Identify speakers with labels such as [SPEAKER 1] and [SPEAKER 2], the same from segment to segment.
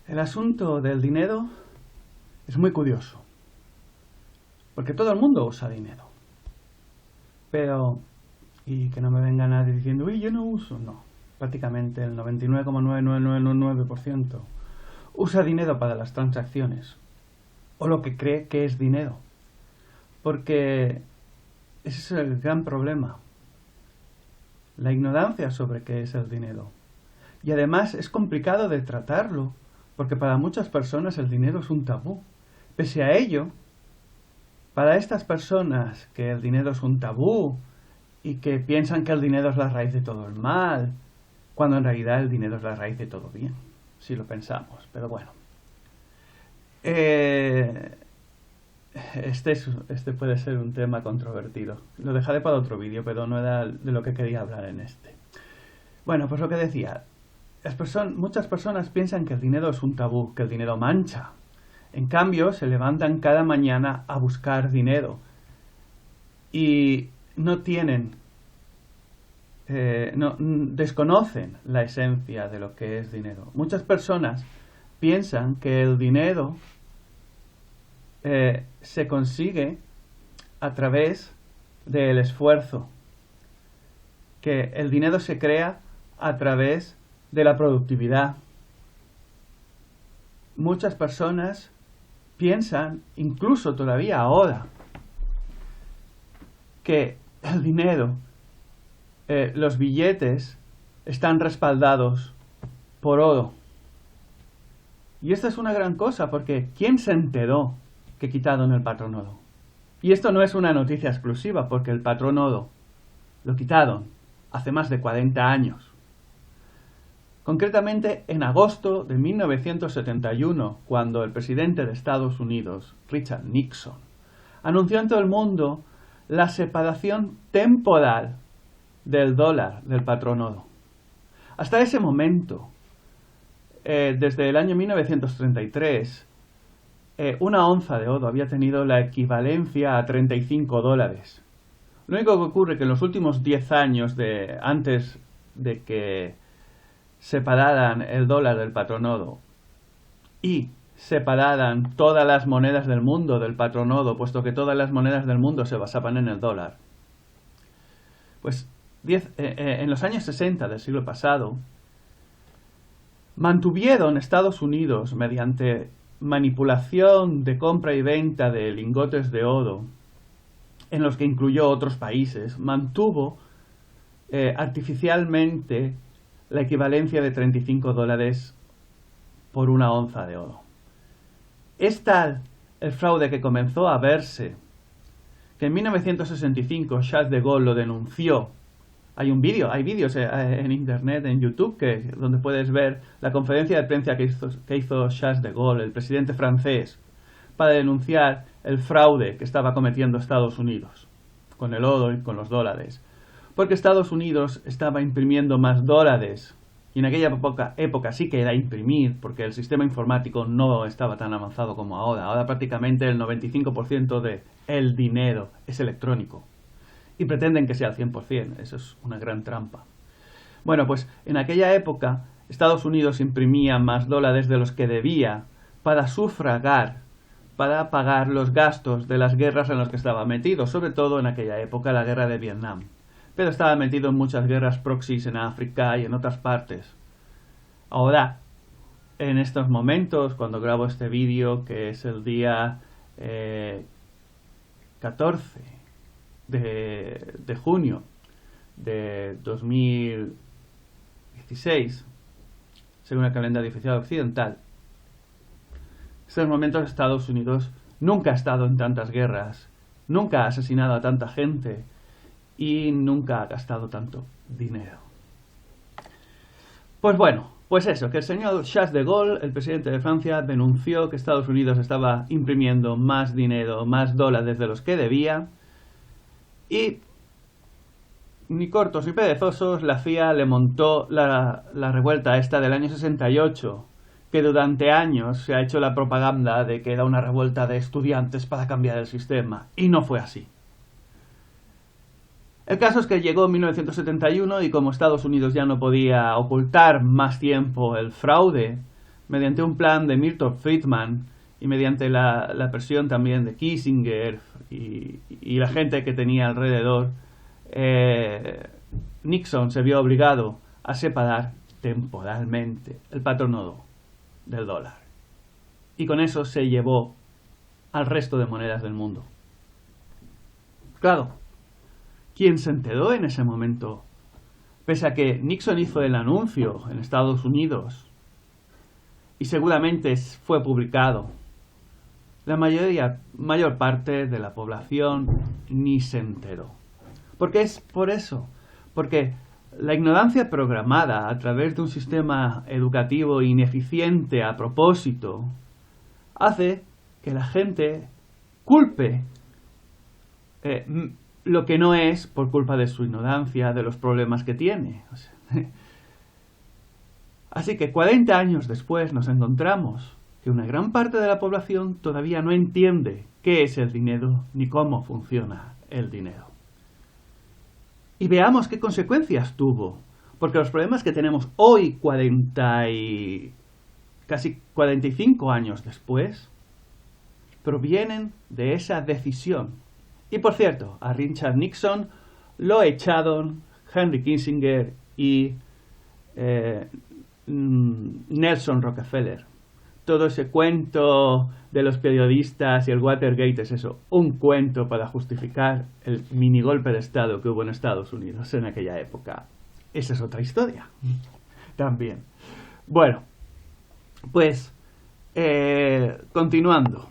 [SPEAKER 1] El asunto del dinero es muy curioso, porque todo el mundo usa dinero. Pero, y que no me venga nadie diciendo, uy, yo no uso, no. Prácticamente el 99,99999% usa dinero para las transacciones, o lo que cree que es dinero. Porque ese es el gran problema, la ignorancia sobre qué es el dinero. Y además es complicado de tratarlo, porque para muchas personas el dinero es un tabú. Pese a ello, para estas personas que el dinero es un tabú y que piensan que el dinero es la raíz de todo el mal, cuando en realidad el dinero es la raíz de todo bien, si lo pensamos. Pero bueno, este puede ser un tema controvertido. Lo dejaré para otro vídeo, pero no era de lo que quería hablar en este. Bueno, pues lo que decía, muchas personas piensan que el dinero es un tabú, que el dinero mancha. En cambio, se levantan cada mañana a buscar dinero y no tienen, desconocen la esencia de lo que es dinero. Muchas personas piensan que el dinero se consigue a través del esfuerzo, que el dinero se crea a través de la productividad. Muchas personas piensan, incluso todavía ahora, que el dinero, los billetes, están respaldados por oro. Y esta es una gran cosa, porque ¿quién se enteró que quitaron el patrón oro? Y esto no es una noticia exclusiva, porque el patrón oro lo quitaron hace más de 40 años. Concretamente en agosto de 1971, cuando el presidente de Estados Unidos, Richard Nixon, anunció en todo el mundo la separación temporal del dólar del patrón oro. Hasta ese momento, desde el año 1933, una onza de oro había tenido la equivalencia a $35. Lo único que ocurre es que en los últimos 10 años antes de que separaran el dólar del patrón oro y separaran todas las monedas del mundo del patrón oro, puesto que todas las monedas del mundo se basaban en el dólar, pues en los años 60 del siglo pasado mantuvieron Estados Unidos, mediante manipulación de compra y venta de lingotes de oro, en los que incluyó otros países, mantuvo artificialmente la equivalencia de $35 por una onza de oro. Es tal el fraude que comenzó a verse que en 1965 Charles de Gaulle lo denunció. Hay vídeos en internet, en YouTube, donde puedes ver la conferencia de prensa que hizo Charles de Gaulle, el presidente francés, para denunciar el fraude que estaba cometiendo Estados Unidos con el oro y con los dólares. Porque Estados Unidos estaba imprimiendo más dólares, y en aquella época sí que era imprimir, porque el sistema informático no estaba tan avanzado como ahora. Ahora prácticamente el 95% del dinero es electrónico, y pretenden que sea al 100%, eso es una gran trampa. Bueno, pues en aquella época Estados Unidos imprimía más dólares de los que debía para sufragar, para pagar los gastos de las guerras en las que estaba metido, sobre todo en aquella época la guerra de Vietnam. Pero estaba metido en muchas guerras proxies en África y en otras partes. Ahora, en estos momentos, cuando grabo este vídeo, que es el día 14 de junio de 2016, según el calendario oficial occidental, en estos momentos Estados Unidos nunca ha estado en tantas guerras, nunca ha asesinado a tanta gente, y nunca ha gastado tanto dinero. Pues bueno, pues eso, que el señor Charles de Gaulle, el presidente de Francia, denunció que Estados Unidos estaba imprimiendo más dinero, más dólares de los que debía, y ni cortos ni perezosos, la CIA le montó la revuelta esta del año 68, que durante años se ha hecho la propaganda de que era una revuelta de estudiantes para cambiar el sistema, y no fue así. El caso es que llegó 1971 y como Estados Unidos ya no podía ocultar más tiempo el fraude, mediante un plan de Milton Friedman y mediante la presión también de Kissinger y la gente que tenía alrededor, Nixon se vio obligado a separar temporalmente el patronodo del dólar. Y con eso se llevó al resto de monedas del mundo. Claro, ¿quién se enteró en ese momento? Pese a que Nixon hizo el anuncio en Estados Unidos y seguramente fue publicado, la mayor parte de la población ni se enteró. ¿Por qué es por eso? Porque la ignorancia programada a través de un sistema educativo ineficiente a propósito hace que la gente culpe lo que no es por culpa de su ignorancia, de los problemas que tiene. O sea, así que 40 años después nos encontramos que una gran parte de la población todavía no entiende qué es el dinero ni cómo funciona el dinero. Y veamos qué consecuencias tuvo, porque los problemas que tenemos hoy, casi 45 años después, provienen de esa decisión. Y por cierto, a Richard Nixon lo echaron Henry Kissinger y Nelson Rockefeller. Todo ese cuento de los periodistas y el Watergate es eso, un cuento para justificar el minigolpe de Estado que hubo en Estados Unidos en aquella época. Esa es otra historia también. Bueno, pues continuando.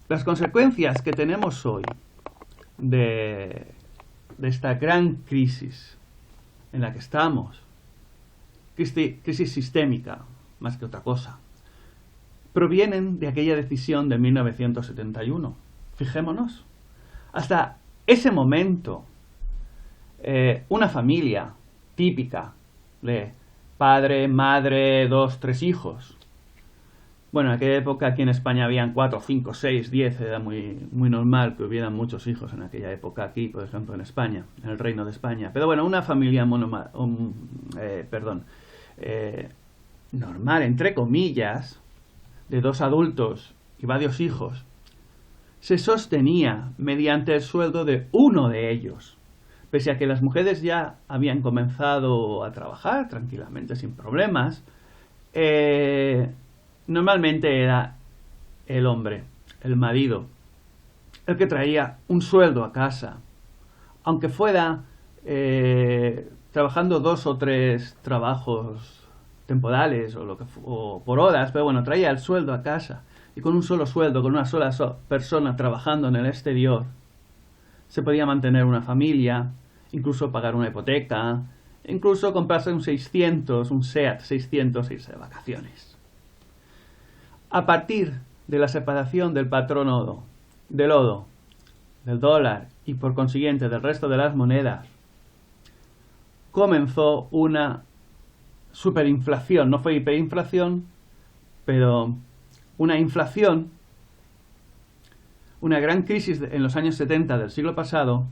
[SPEAKER 1] Las consecuencias que tenemos hoy de esta gran crisis en la que estamos, crisis sistémica, más que otra cosa, provienen de aquella decisión de 1971. Fijémonos. Hasta ese momento, una familia típica de padre, madre, 2, 3 hijos. Bueno, en aquella época aquí en España habían 4, 5, 6, 10, era muy normal que hubieran muchos hijos en aquella época aquí, por ejemplo, en España, en el Reino de España. Pero bueno, una familia normal, entre comillas, de 2 adultos y varios hijos, se sostenía mediante el sueldo de uno de ellos. Pese a que las mujeres ya habían comenzado a trabajar tranquilamente, sin problemas, normalmente era el hombre, el marido, el que traía un sueldo a casa, aunque fuera trabajando 2 o 3 trabajos temporales o por horas, pero bueno, traía el sueldo a casa. Y con un solo sueldo, con una sola persona trabajando en el exterior, se podía mantener una familia, incluso pagar una hipoteca, incluso comprarse un SEAT 600 e irse de vacaciones. A partir de la separación del patrono del oro, del dólar y por consiguiente del resto de las monedas, comenzó una superinflación. No fue hiperinflación, pero una inflación, una gran crisis en los años 70 del siglo pasado,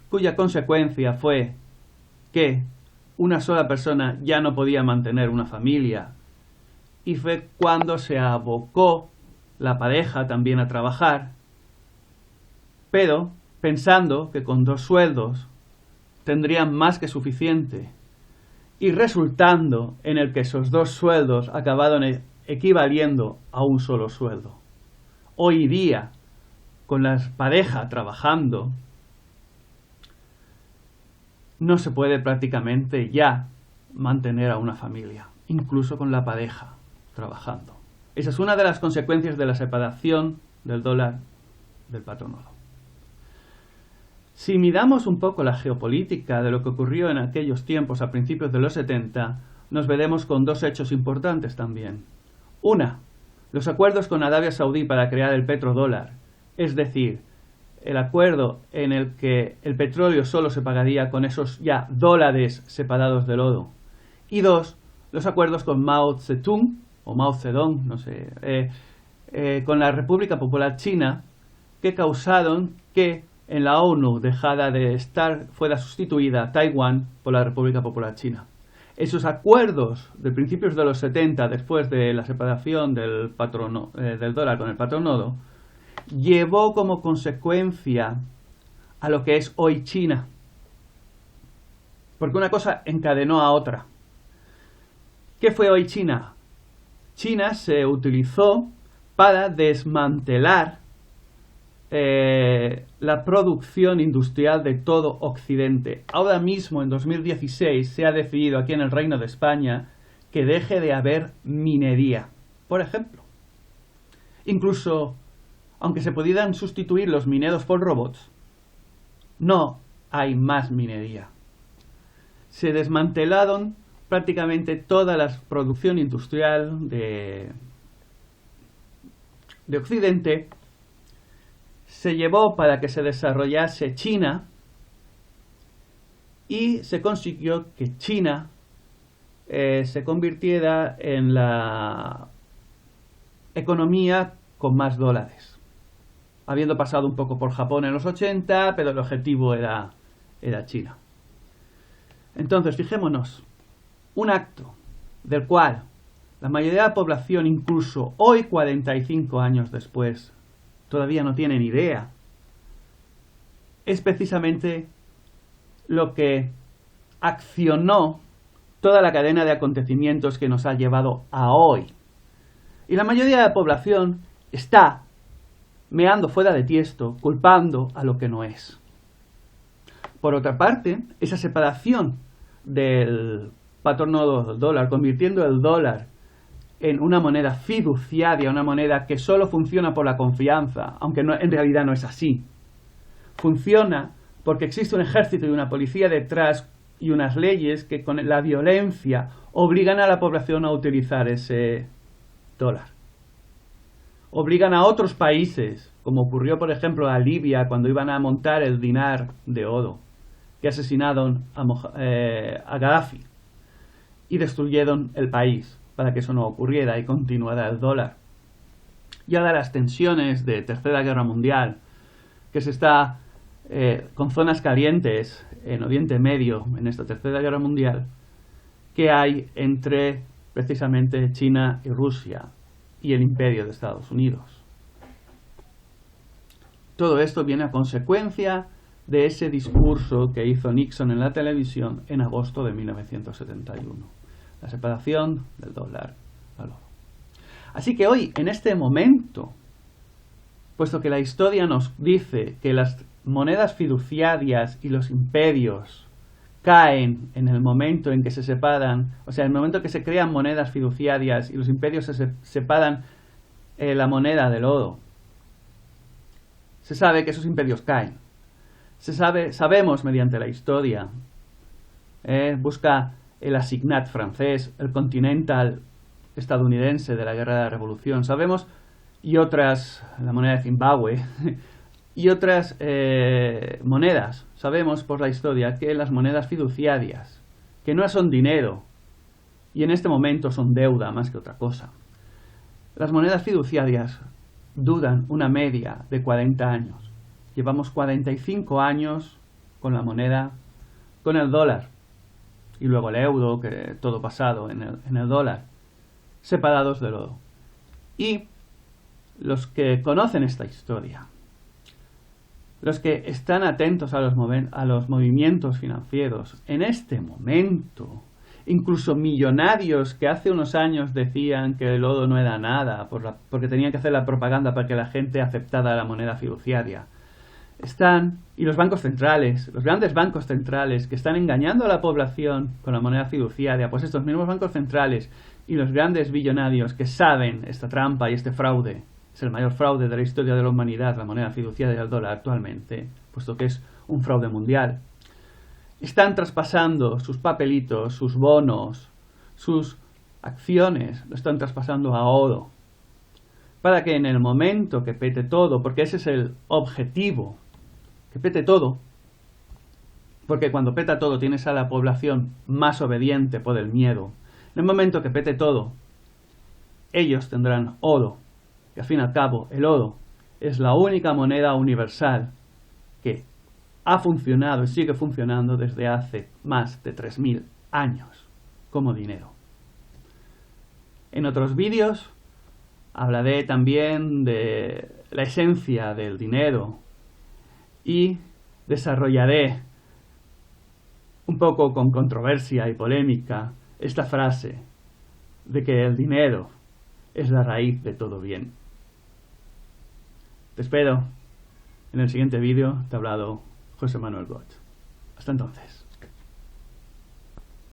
[SPEAKER 1] cuya consecuencia fue que una sola persona ya no podía mantener una familia, y fue cuando se abocó la pareja también a trabajar, pero pensando que con 2 sueldos tendrían más que suficiente, y resultando en el que esos 2 sueldos acabaron equivaliendo a un solo sueldo. Hoy día, con las parejas trabajando, no se puede prácticamente ya mantener a una familia, incluso con la pareja trabajando. Esa es una de las consecuencias de la separación del dólar del patrono. Si miramos un poco la geopolítica de lo que ocurrió en aquellos tiempos a principios de los 70, nos veremos con 2 hechos importantes también. Una, los acuerdos con Arabia Saudí para crear el petrodólar, es decir, el acuerdo en el que el petróleo solo se pagaría con esos ya dólares separados del oro. Y 2, los acuerdos con Mao Zedong, o Mao Zedong, no sé, con la República Popular China, que causaron que en la ONU dejara de estar, fuera sustituida Taiwán por la República Popular China. Esos acuerdos de principios de los 70, después de la separación del dólar con el patronodo, llevó como consecuencia a lo que es hoy China. Porque una cosa encadenó a otra. ¿Qué fue hoy China? China se utilizó para desmantelar la producción industrial de todo Occidente. Ahora mismo, en 2016, se ha decidido aquí en el Reino de España que deje de haber minería, por ejemplo. Incluso, aunque se pudieran sustituir los mineros por robots, no hay más minería. Se desmantelaron prácticamente toda la producción industrial de Occidente. Se llevó para que se desarrollase China y se consiguió que China se convirtiera en la economía con más dólares, habiendo pasado un poco por Japón en los 80, pero el objetivo era China. Entonces, fijémonos, un acto del cual la mayoría de la población, incluso hoy, 45 años después, todavía no tienen idea, es precisamente lo que accionó toda la cadena de acontecimientos que nos ha llevado a hoy. Y la mayoría de la población está meando fuera de tiesto, culpando a lo que no es. Por otra parte, esa separación del patrono del dólar, convirtiendo el dólar en una moneda fiduciaria, una moneda que solo funciona por la confianza, aunque en realidad no es así. Funciona porque existe un ejército y una policía detrás y unas leyes que con la violencia obligan a la población a utilizar ese dólar. Obligan a otros países, como ocurrió por ejemplo a Libia cuando iban a montar el dinar de oro, que asesinaron a Gaddafi y destruyeron el país para que eso no ocurriera y continuara el dólar. Y ahora las tensiones de Tercera Guerra Mundial, que se está con zonas calientes en Oriente Medio, en esta Tercera Guerra Mundial, que hay entre precisamente China y Rusia y el imperio de Estados Unidos. Todo esto viene a consecuencia de ese discurso que hizo Nixon en la televisión en agosto de 1971. La separación del dólar al oro. Así que hoy, en este momento, puesto que la historia nos dice que las monedas fiduciarias y los imperios caen en el momento en que se separan, o sea, en el momento que se crean monedas fiduciarias y los imperios se separan la moneda del oro, se sabe que esos imperios caen. Sabemos mediante la historia, busca el assignat francés, el continental estadounidense de la Guerra de la Revolución, sabemos, y otras, la moneda de Zimbabue, y otras monedas, sabemos por la historia que las monedas fiduciarias, que no son dinero, y en este momento son deuda más que otra cosa, las monedas fiduciarias duran una media de 40 años. Llevamos 45 años con la moneda, con el dólar, y luego el euro, que todo basado en el dólar, separados del oro. Y los que conocen esta historia, los que están atentos a los movimientos financieros, en este momento, incluso millonarios que hace unos años decían que el oro no era nada, porque tenían que hacer la propaganda para que la gente aceptara la moneda fiduciaria, y los bancos centrales, los grandes bancos centrales que están engañando a la población con la moneda fiduciaria, pues estos mismos bancos centrales y los grandes billonarios que saben esta trampa y este fraude, es el mayor fraude de la historia de la humanidad, la moneda fiduciaria del dólar actualmente, puesto que es un fraude mundial, están traspasando sus papelitos, sus bonos, sus acciones, lo están traspasando a oro, para que en el momento que pete todo, porque ese es el objetivo, que pete todo, porque cuando peta todo tienes a la población más obediente por el miedo. En el momento que pete todo, ellos tendrán oro, que al fin y al cabo el oro es la única moneda universal que ha funcionado y sigue funcionando desde hace más de 3000 años, como dinero. En otros vídeos hablaré también de la esencia del dinero y desarrollaré un poco con controversia y polémica esta frase de que el dinero es la raíz de todo bien. Te espero en el siguiente vídeo. Te ha hablado José Manuel Got. Hasta entonces.